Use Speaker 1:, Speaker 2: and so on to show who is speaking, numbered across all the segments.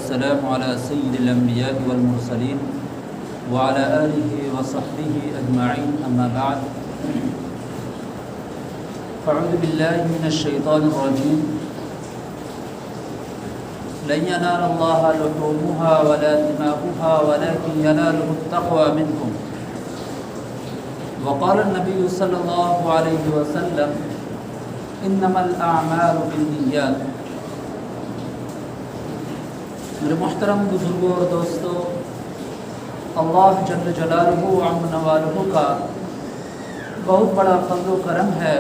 Speaker 1: والسلام على سيد الأنبياء والمرسلين وعلى آله وصحبه أجمعين أما بعد فأعوذ بالله من الشيطان الرجيم لن ينال الله لحومها ولا دماؤها ولكن يناله التقوى منكم وقال النبي صلى الله عليه وسلم انما الاعمال بالنیات۔ میرے محترم بزرگوں اور دوستوں، اللہ جل جلالہ و عم نوالہ کا بہت بڑا فضل و کرم ہے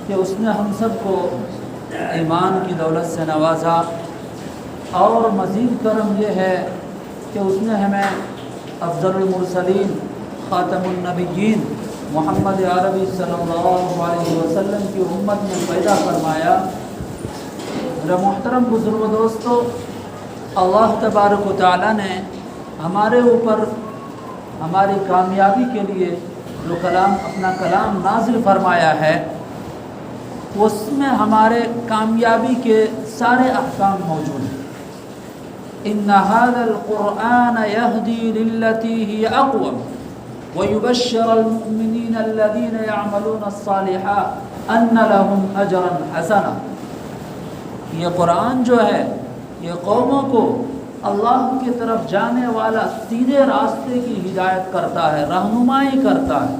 Speaker 1: کہ اس نے ہم سب کو ایمان کی دولت سے نوازا، اور مزید کرم یہ ہے کہ اس نے ہمیں افضل المرسلین خاتم النبیین محمد عربی صلی اللہ علیہ وسلم کی امت میں پیدا فرمایا۔ میرے محترم بزرگ و دوستو، اللہ تبارک و تعالیٰ نے ہمارے اوپر ہماری کامیابی کے لیے جو اپنا کلام نازل فرمایا ہے، اس میں ہمارے کامیابی کے سارے احکام موجود ہیں۔ ان هذا القرآن يهدي للتي هي اقوم ويبشر المؤمنين الذين يعملون الصالحات ان لهم اجرا حسنا۔ یہ قرآن جو ہے یہ قوموں کو اللہ کی طرف جانے والا سیدھے راستے کی ہدایت کرتا ہے، رہنمائی کرتا ہے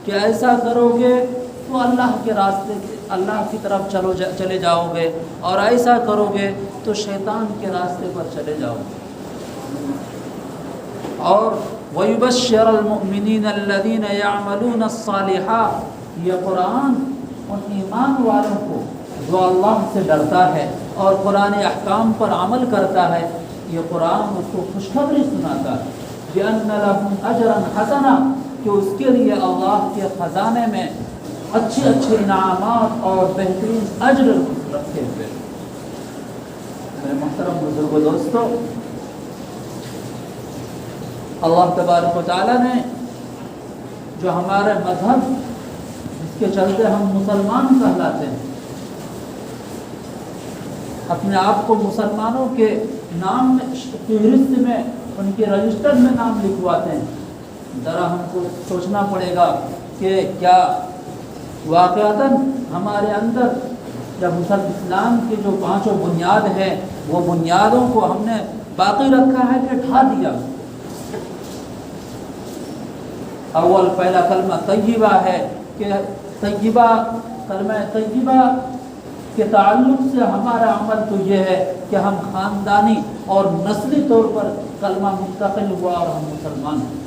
Speaker 1: کہ ایسا کرو گے تو اللہ کے راستے اللہ کی طرف چلے جاؤ گے، اور ایسا کرو گے تو شیطان کے راستے پر چلے جاؤ گے۔ اور وَيُبَشِّرَ الْمُؤْمِنِينَ الَّذِينَ يَعْمَلُونَ الصَّالِحَاتِ، یہ قرآن ان ایمان والوں کو جو اللہ سے ڈرتا ہے اور قرآن احکام پر عمل کرتا ہے، یہ قرآن اس کو خوشخبری سناتا ہے بِأَنَّ لَهُمْ أَجْرًا حَسَنًا، کہ اس کے لیے اللہ کے خزانے میں اچھے انعامات اور بہترین اجر رکھے ہوئے۔ میرے محترم بزرگ و دوستو، اللہ تبارک و تعالیٰ نے جو ہمارے مذہب جس کے چلتے ہم مسلمان کہلاتے ہیں، اپنے آپ کو مسلمانوں کے نام میں فہرست میں ان کے رجسٹر میں نام لکھواتے ہیں، ذرا ہم کو سوچنا پڑے گا کہ کیا واقعتاً ہمارے اندر جب اسلام کی جو 5 بنیاد ہیں وہ بنیادوں کو ہم نے باقی رکھا ہے کہ ڈھا دیا؟ اول پہلا کلمہ طیبہ ہے کہ کلمہ طیبہ کے تعلق سے ہمارا عمل تو یہ ہے کہ ہم خاندانی اور نسلی طور پر کلمہ منتقل ہوا اور ہم مسلمان ہیں۔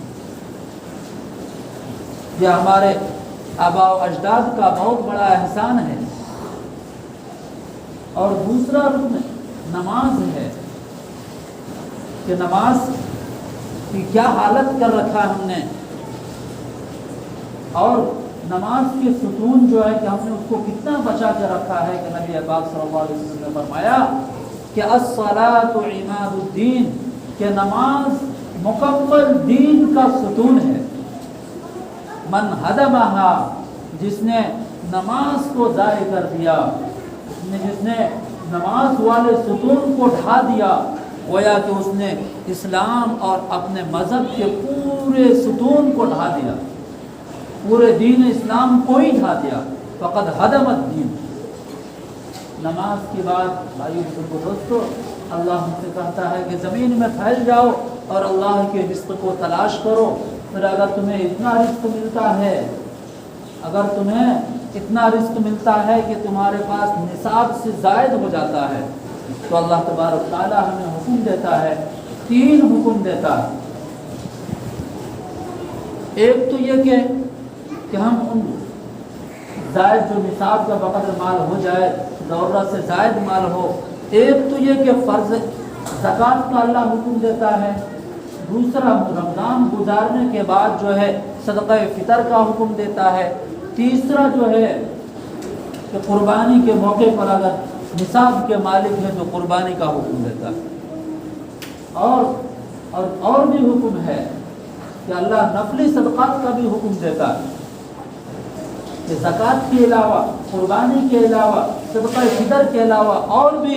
Speaker 1: یہ ہمارے آباء و اجداد کا بہت بڑا احسان ہے۔ اور دوسرا رکن نماز ہے کہ نماز کی کیا حالت کر رکھا ہم نے، اور نماز کے ستون جو ہے کہ ہم نے اس کو کتنا بچا کے رکھا ہے کہ نبی پاک صلی اللہ علیہ وسلم نے فرمایا کہ الصلاۃ عماد الدین، کہ نماز مکمل دین کا ستون ہے۔ من ہدمہا، جس نے نماز کو ضائع کر دیا، جس نے نماز والے ستون کو ڈھا دیا، گویا کہ اس نے اسلام اور اپنے مذہب کے پورے ستون کو ڈھا دیا، پورے دین اسلام کو ہی ڈھا دیا۔ فقد ہدم الدین۔ نماز کے بعد بھائیو بزرگو دوستو، اللہ ہم سے کہتا ہے کہ زمین میں پھیل جاؤ اور اللہ کے رزق کو تلاش کرو۔ پھر اگر تمہیں اتنا رزق ملتا ہے کہ تمہارے پاس نصاب سے زائد ہو جاتا ہے، تو اللہ تبارک تعالیٰ ہمیں حکم دیتا ہے، 3 حکم دیتا ہے۔ ایک تو یہ کہ ہم ان زائد جو نصاب کا بقدر مال ہو جائے، ضرورت سے زائد مال ہو۔ ایک تو یہ کہ فرض زکوٰۃ کا اللہ حکم دیتا ہے۔ دوسرا رمضان گزارنے کے بعد جو ہے صدقہ فطر کا حکم دیتا ہے۔ تیسرا جو ہے کہ قربانی کے موقع پر اگر نصاب کے مالک ہے تو قربانی کا حکم دیتا ہے۔ اور بھی حکم ہے کہ اللہ نفلی صدقات کا بھی حکم دیتا ہے کہ زکوٰۃ کے علاوہ، قربانی کے علاوہ، صدقہ فطر کے علاوہ اور بھی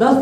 Speaker 1: 10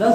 Speaker 1: 10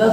Speaker 1: 10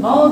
Speaker 1: 9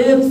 Speaker 1: 1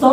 Speaker 1: 100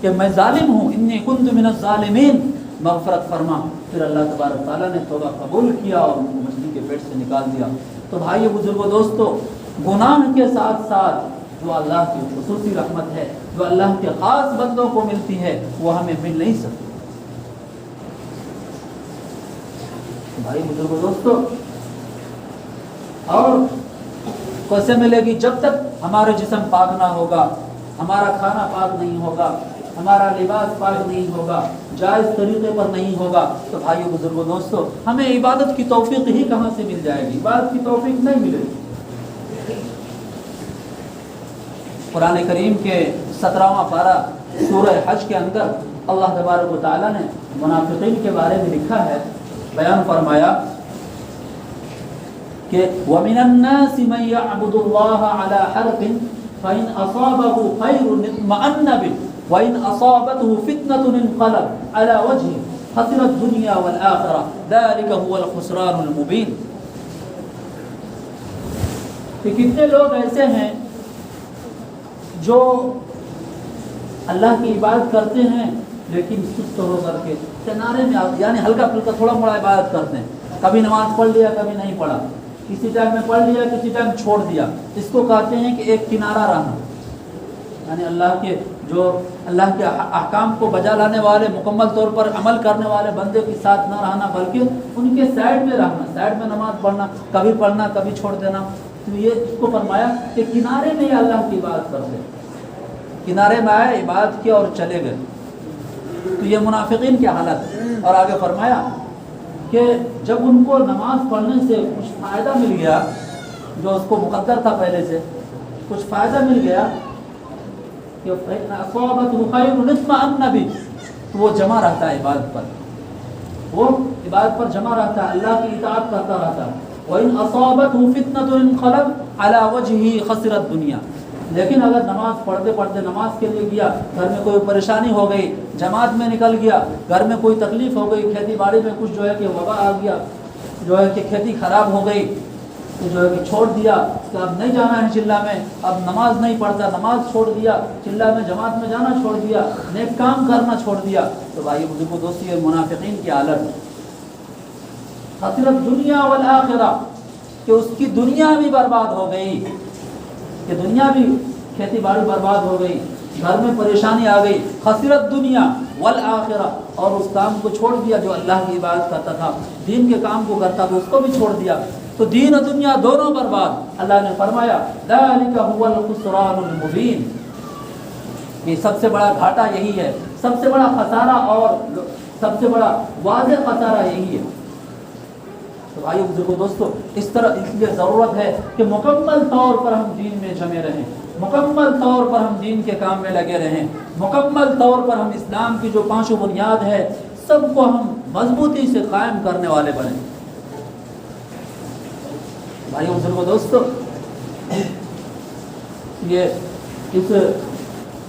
Speaker 1: کہ میں ظالم ہوں، انی کنت من الظالمین، مغفرت فرما۔ پھر اللہ تبارک تعالیٰ نے توبہ قبول کیا اور ان کو مچھلی کے پیٹ سے نکال دیا۔ تو بھائیو بزرگو دوستو، گناہ کے ساتھ ساتھ جو اللہ کی خصوصی رحمت ہے، جو اللہ کے خاص بندوں کو ملتی ہے، وہ ہمیں مل نہیں سکتی۔ بھائی بزرگو دوستو، اور کیسے ملے گی؟ جب تک ہمارا جسم پاک نہ ہوگا، ہمارا کھانا پاک نہیں ہوگا، ہمارا لباس پاک نہیں ہوگا، جائز طریقے پر نہیں ہوگا، تو بھائیو بزرگو دوستو، ہمیں عبادت کی توفیق ہی کہاں سے مل جائے گی؟ عبادت کی توفیق نہیں ملے گی۔ قرآن کریم کے 17واں پارہ سورہ حج کے اندر اللہ تبارک و تعالیٰ نے منافقین کے بارے میں لکھا ہے، بیان فرمایا کہ وَمِنَ النَّاسِ مَن يَعْبُدُ اللَّهَ عَلَى حَرْفٍ فَإِنْ أَصَابَهُ خَيْرٌ اطْمَأَنَّ بِهِ وَإِنْ أَصَابَتْهُ فِتْنَةٌ انقلب عَلَى وَجْهِهِ خَسِرَ الدُّنْيَا وَالْآخِرَةَ ذَلِكَ هُوَ الْخُسْرَانُ الْمُبِينُ۔ کہ کتنے لوگ ایسے ہیں جو اللہ کی عبادت کرتے ہیں لیکن سست ہو کر کے کنارے میں، یعنی ہلکا پھلکا تھوڑا موڑا عبادت کرتے ہیں، کبھی نماز پڑھ لیا کبھی نہیں پڑھا، کسی ٹائم میں پڑھ لیا کسی ٹائم چھوڑ دیا۔ اس کو کہتے ہیں کہ ایک کنارہ رہنا، یعنی اللہ کے احکام کو بجا لانے والے، مکمل طور پر عمل کرنے والے بندے کے ساتھ نہ رہنا، بلکہ ان کے سائڈ میں رہنا، سائڈ میں نماز پڑھنا کبھی چھوڑ دینا۔ تو یہ اس کو فرمایا کہ کنارے میں اللہ کی عبادت کرتے ہیں، کنارے میں آئے، عبادت کیا اور چلے گئے۔ تو یہ منافقین کی حالت ہے۔ اور آگے فرمایا کہ جب ان کو نماز پڑھنے سے کچھ فائدہ مل گیا، جو اس کو مقدر تھا پہلے سے، کچھ فائدہ مل گیا کہ أَصَابَتْهُ خَيْرٌ اطْمَأَنَّ بِهِ، تو وہ جمع رہتا ہے عبادت پر، وہ عبادت پر جمع رہتا ہے، اللہ کی اطاعت کرتا رہتا ہے۔ وَإِنْ أَصَابَتْهُ فِتْنَةٌ انقلب عَلَى وَجْهِهِ خَسِرَ الدُّنْيَا، لیکن اگر نماز پڑھتے پڑھتے نماز کے لیے گیا، گھر میں کوئی پریشانی ہو گئی، جماعت میں نکل گیا، گھر میں کوئی تکلیف ہو گئی، کھیتی باڑی میں کچھ جو ہے کہ وبا آ گیا، جو ہے کہ کھیتی خراب ہو گئی، تو جو ہے کہ چھوڑ دیا کہ اب نہیں جانا ہے چلہ میں، اب نماز نہیں پڑھتا، نماز چھوڑ دیا، چلہ میں جماعت میں جانا چھوڑ دیا، نیک کام کرنا چھوڑ دیا، تو بھائی بزرگو دوستو، یہ منافقین کی حالت، خسرت دنیا والآخرہ، کہ اس کی دنیا بھی برباد ہو گئی، کہ دنیا بھی کھیتی باڑی برباد ہو گئی، گھر میں پریشانی آ گئی، خسرت دنیا والآخرہ، اور اس کام کو چھوڑ دیا جو اللہ کی عبادت کرتا تھا، دین کے کام کو کرتا تھا، اس کو بھی چھوڑ دیا، تو دین و دنیا دونوں برباد۔ اللہ نے فرمایا ذَلِكَ هُوَ الْخُسْرَانُ الْمُبِينُ، یہ سب سے بڑا گھاٹا یہی ہے، سب سے بڑا خسارہ اور سب سے بڑا واضح خسارہ یہی ہے۔ تو بھائیو بزرگو دوستو، اس لیے ضرورت ہے کہ مکمل طور پر ہم دین میں جمے رہیں، مکمل طور پر ہم دین کے کام میں لگے رہیں، مکمل طور پر ہم اسلام کی جو 5 بنیاد ہے سب کو ہم مضبوطی سے قائم کرنے والے بنیں۔ بھائیو بزرگو دوستو، یہ اس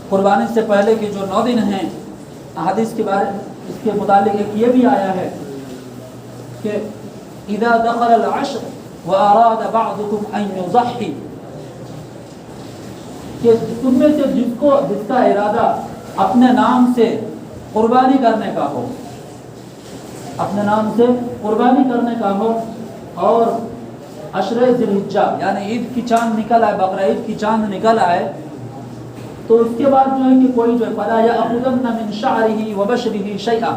Speaker 1: قربانی سے پہلے کے جو 9 دن ہیں، احادیث کے بارے اس کے متعلق ایک یہ بھی آیا ہے کہ اذا دخل العشر واراد بعضكم ان يضحي، کہ تم میں سے جس کا ارادہ اپنے نام سے قربانی کرنے کا ہو، اپنے نام سے قربانی کرنے کا ہو، اور عشر ذی الحجہ یعنی عید کی چاند نکل آئے، بقرہ عید کی چاند نکل آئے، تو اس کے بعد جو ہے کہ کوئی جو ہے فلا یأخذن من شعرہ وبشرہ شیئا،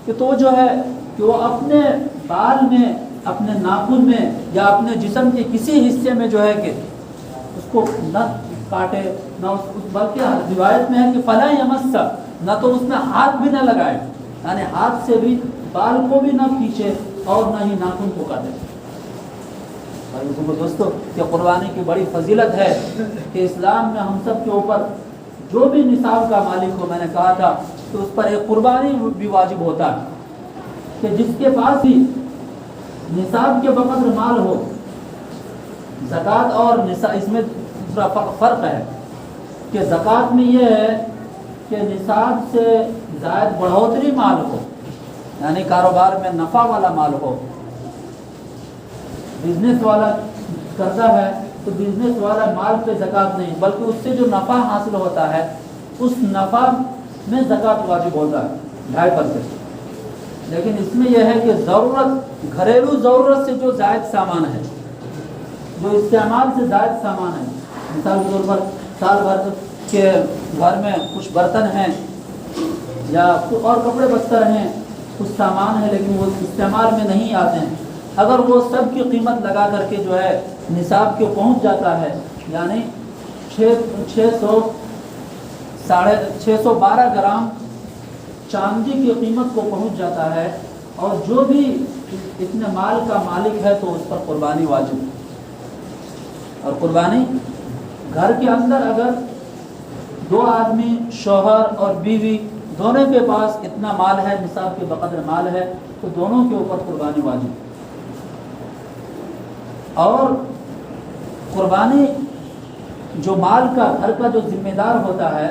Speaker 1: کہ تو جو ہے کہ وہ اپنے بال میں، اپنے ناخن میں، یا اپنے جسم کے کسی حصے میں جو ہے کہ اس کو نہ کاٹے، نہ بلکہ روایت میں ہے کہ فلا یمس، نہ تو اس میں ہاتھ بھی نہ لگائے، یعنی ہاتھ سے بھی بال کو بھی نہ کھینچے اور نہ ہی ناخن کو کاٹے۔ دوستو، یہ قربانی کی بڑی فضیلت ہے کہ اسلام میں ہم سب کے اوپر جو بھی نصاب کا مالک ہو، میں نے کہا تھا تو اس پر ایک قربانی بھی واجب ہوتا ہے، کہ جس کے پاس بھی نصاب کے بقدر مال ہو، زکوٰۃ اور نصاب اس میں دوسرا فرق ہے کہ زکوٰۃ میں یہ ہے کہ نصاب سے زائد بڑھوتری مال ہو، یعنی کاروبار میں نفع والا مال ہو، بزنس والا کرتا ہے تو بزنس والا مال پہ زکوٰۃ نہیں، بلکہ اس سے جو نفع حاصل ہوتا ہے اس نفع میں زکوٰۃ واجب ہوتا ہے 2.5%. لیکن اس میں یہ ہے کہ ضرورت، گھریلو ضرورت سے جو زائد سامان ہے، جو استعمال سے زائد سامان ہے، مثال کے طور پر سال بھر کے گھر میں کچھ برتن ہیں یا اور کپڑے بستر ہیں، کچھ سامان ہے لیکن وہ استعمال میں نہیں آتے ہیں، اگر وہ سب کی قیمت لگا کر کے جو ہے نصاب کے پہنچ جاتا ہے، یعنی 612 گرام چاندی کی قیمت کو پہنچ جاتا ہے، اور جو بھی اتنے مال کا مالک ہے تو اس پر قربانی واجب ہے. اور قربانی گھر کے اندر اگر 2 آدمی، شوہر اور بیوی دونوں کے پاس اتنا مال ہے، نصاب کے بقدر مال ہے، تو دونوں کے اوپر قربانی واجب ہے. اور قربانی جو مال کا، گھر کا جو ذمہ دار ہوتا ہے،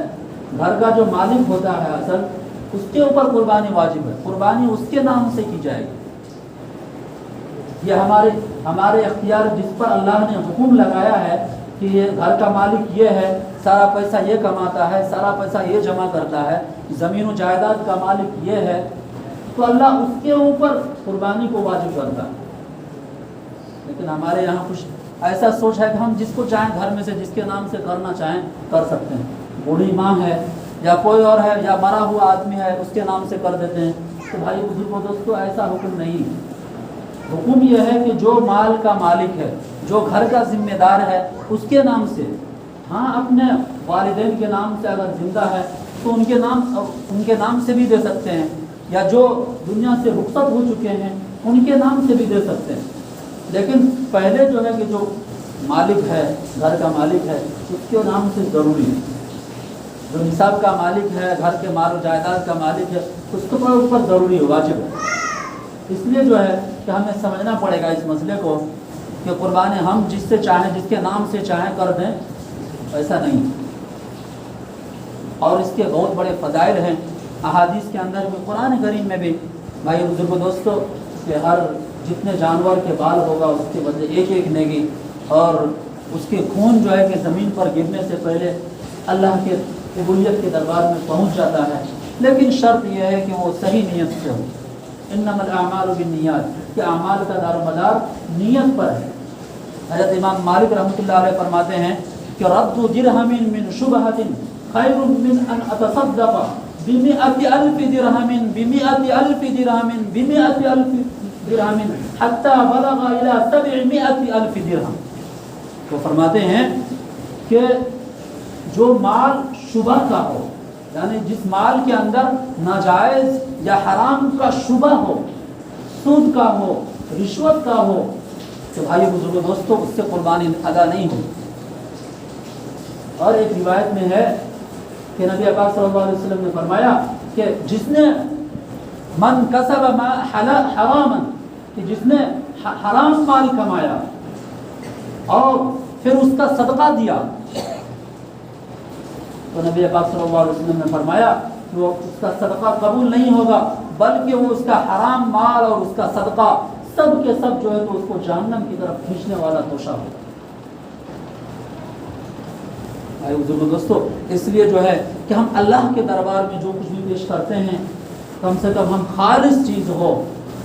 Speaker 1: گھر کا جو مالک ہوتا ہے اصل، اس کے اوپر قربانی واجب ہے. قربانی اس کے نام سے کی جائے گی. یہ ہمارے اختیار، جس پر اللہ نے حکم لگایا ہے کہ یہ گھر کا مالک یہ ہے، سارا پیسہ یہ کماتا ہے، سارا پیسہ یہ جمع کرتا ہے، زمین و جائیداد کا مالک یہ ہے، تو اللہ اس کے اوپر قربانی کو واجب کرتا ہے. لیکن ہمارے یہاں کچھ ایسا سوچ ہے کہ ہم جس کو چاہیں گھر میں سے، جس کے نام سے کرنا چاہیں کر سکتے ہیں. بوڑھی ماں ہے یا کوئی اور ہے یا مرا ہوا آدمی ہے، اس کے نام سے کر دیتے ہیں. تو بھائی بزرگوں دوستو، ایسا حکم نہیں. حکم یہ ہے کہ جو مال کا مالک ہے، جو گھر کا ذمہ دار ہے، اس کے نام سے. ہاں، اپنے والدین کے نام سے اگر زندہ ہے تو ان کے نام سے بھی دے سکتے ہیں، یا جو دنیا سے رخصت ہو چکے ہیں ان کے نام سے بھی دے سکتے ہیں. لیکن پہلے جو ہے کہ جو مالک ہے، گھر کا مالک ہے، اس کے نام سے ضروری ہے. جو نصاب کا مالک ہے، گھر کے مال و جائیداد کا مالک ہے، اس کے اوپر ضروری ہے، واجب ہے. اس لیے جو ہے کہ ہمیں سمجھنا پڑے گا اس مسئلے کو کہ قربانی ہم جس سے چاہیں، جس کے نام سے چاہیں کر دیں، ایسا نہیں. اور اس کے بہت بڑے فضائل ہیں احادیث کے اندر بھی، قرآن کریم میں بھی. بھائی بزرگ دوستو، کہ ہر جتنے جانور کے بال ہوگا اس کے بدلے ایک نیکی، اور اس کے خون جو ہے کہ زمین پر گرنے سے پہلے اللہ کے قبولیت کے دربار میں پہنچ جاتا ہے. لیکن شرط یہ ہے کہ وہ صحیح نیت سے ہو. انما الاعمال بالنیات، کہ اعمال کا دار و مدار نیت پر ہے. حضرت امام مالک رحمۃ اللہ علیہ فرماتے ہیں کہ رد درہم من شبہۃ خیر من ان اتصدق ب100,000 درہم ب100,000 درہم ب100,000 درہم حتی بلغ الی 700,000 درہم. تو فرماتے ہیں کہ جو مال شبہ کا ہو، یعنی جس مال کے اندر ناجائز یا حرام کا شبہ ہو، سود کا ہو، رشوت کا ہو، تو بھائی بزرگوں دوستو اس سے قربانی ادا نہیں ہو. اور ایک روایت میں ہے کہ نبی پاک صلی اللہ علیہ وسلم نے فرمایا کہ جس نے من کسب ما حراما، کہ جس نے حرام مال کمایا اور پھر اس کا صدقہ دیا، تو نبی پاک صلی اللہ علیہ وسلم نے فرمایا کہ وہ اس کا صدقہ قبول نہیں ہوگا، بلکہ وہ اس کا حرام مال اور اس کا صدقہ سب کے سب جو ہے تو اس کو جہنم کی طرف کھینچنے والا توشہ ہوگا. دوستو، اس لیے جو ہے کہ ہم اللہ کے دربار میں جو کچھ بھی پیش کرتے ہیں، کم سے کم ہم خالص چیز ہو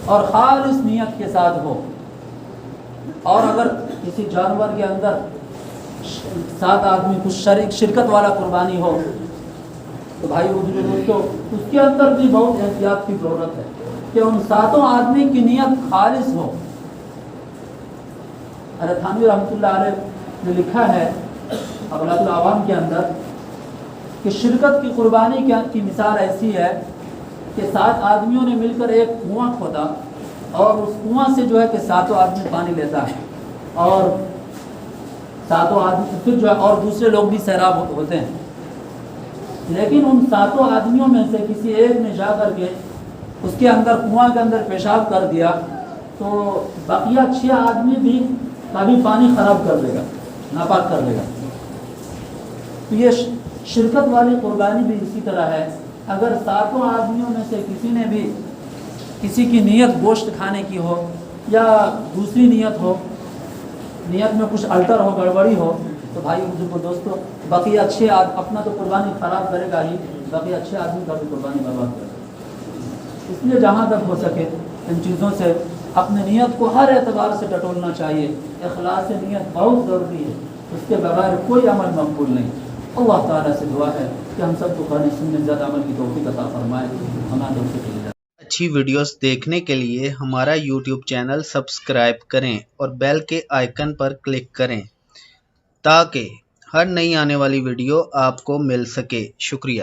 Speaker 1: اور خالص نیت کے ساتھ ہو. اور اگر کسی جانور کے اندر 7 آدمی کچھ شرکت والا قربانی ہو تو بھائی دوستو اس کے اندر بھی بہت احتیاط کی ضرورت ہے کہ ان 7 آدمی کی نیت خالص ہو. حضرت تھانوی رحمۃ اللہ علیہ نے لکھا ہے اغلاط العوام کے اندر کہ شرکت کی قربانی کی مثال ایسی ہے کہ 7 آدمیوں نے مل کر ایک کنواں کھودا، اور اس کنواں سے جو ہے کہ 7 آدمی پانی لیتا ہے، اور 7 آدمی پھر جو ہے اور دوسرے لوگ بھی سیراب ہوتے ہیں. لیکن ان 7 آدمیوں میں سے کسی ایک نے جا کر کے اس کے اندر کنواں کے اندر پیشاب کر دیا تو بقیہ 6 آدمی بھی کبھی پانی خراب کر دے گا، ناپاک کر دے گا. تو یہ شرکت والی قربانی بھی اسی طرح ہے. اگر 7 آدمیوں میں سے کسی نے بھی کسی کی نیت گوشت کھانے کی ہو یا دوسری نیت ہو، نیت میں کچھ الٹر ہو، گڑبڑی ہو، تو بھائی بزرگوں دوستوں باقی اچھے اپنا تو قربانی خراب کرے گا ہی، باقی اچھے آدمی کا بھی قربانی برباد کرے گا۔ اس لیے جہاں تک ہو سکے ان چیزوں سے اپنے نیت کو ہر اعتبار سے ٹٹولنا چاہیے۔ اخلاص نیت بہت ضروری ہے، اس کے بغیر کوئی عمل مقبول نہیں۔ اللہ تعالیٰ سے دعا ہے کہ ہم سب کو قرآن سنت زیادہ عمل کی توفیق عطا فرمائے۔ ہمارے دوستوں کے لیے
Speaker 2: اچھی ویڈیوز دیکھنے کے لیے ہمارا یوٹیوب چینل سبسکرائب کریں اور بیل کے آئیکن پر کلک کریں تاکہ ہر نئی آنے والی ویڈیو آپ کو مل سکے۔ شکریہ۔